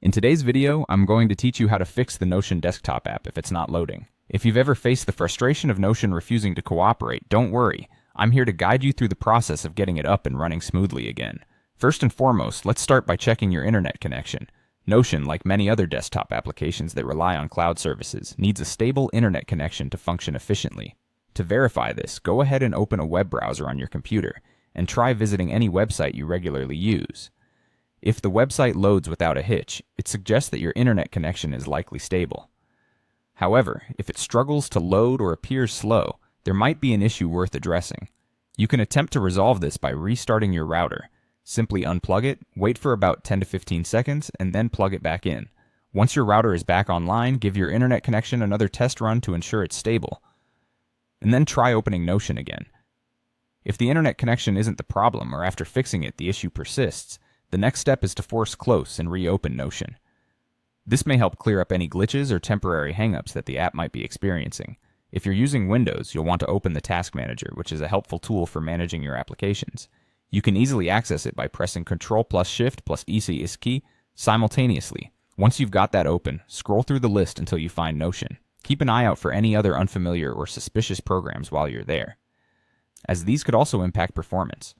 In today's video, I'm going to teach you how to fix the Notion desktop app if it's not loading. If you've ever faced the frustration of Notion refusing to cooperate, don't worry. I'm here to guide you through the process of getting it up and running smoothly again. First and foremost, let's start by checking your internet connection. Notion, like many other desktop applications that rely on cloud services, needs a stable internet connection to function efficiently. To verify this, go ahead and open a web browser on your computer and try visiting any website you regularly use. If the website loads without a hitch, it suggests that your internet connection is likely stable. However, if it struggles to load or appears slow, there might be an issue worth addressing. You can attempt to resolve this by restarting your router. Simply unplug it, wait for about 10 to 15 seconds, and then plug it back in. Once your router is back online, give your internet connection another test run to ensure it's stable. And then try opening Notion again. If the internet connection isn't the problem, or after fixing it the issue persists, the next step is to force close and reopen Notion. This may help clear up any glitches or temporary hangups that the app might be experiencing. If you're using Windows, you'll want to open the Task Manager, which is a helpful tool for managing your applications. You can easily access it by pressing Ctrl+Shift+EC simultaneously. Once you've got that open, scroll through the list until you find Notion. Keep an eye out for any other unfamiliar or suspicious programs while you're there, as these could also impact performance.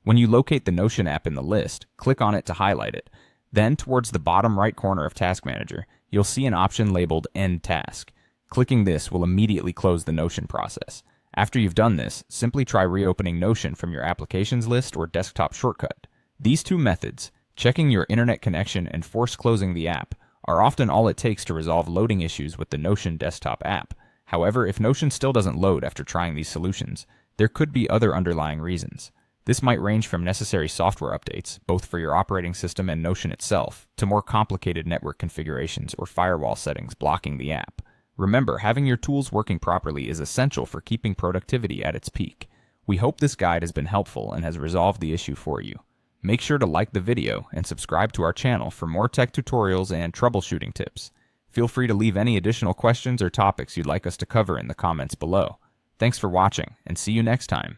When you locate the Notion app in the list, click on it to highlight it. Then, towards the bottom right corner of Task Manager, you'll see an option labeled End Task. Clicking this will immediately close the Notion process. After you've done this, simply try reopening Notion from your Applications list or desktop shortcut. These two methods, checking your internet connection and force closing the app, are often all it takes to resolve loading issues with the Notion desktop app. However, if Notion still doesn't load after trying these solutions, there could be other underlying reasons. This might range from necessary software updates, both for your operating system and Notion itself, to more complicated network configurations or firewall settings blocking the app. Remember, having your tools working properly is essential for keeping productivity at its peak. We hope this guide has been helpful and has resolved the issue for you. Make sure to like the video and subscribe to our channel for more tech tutorials and troubleshooting tips. Feel free to leave any additional questions or topics you'd like us to cover in the comments below. Thanks for watching, and see you next time.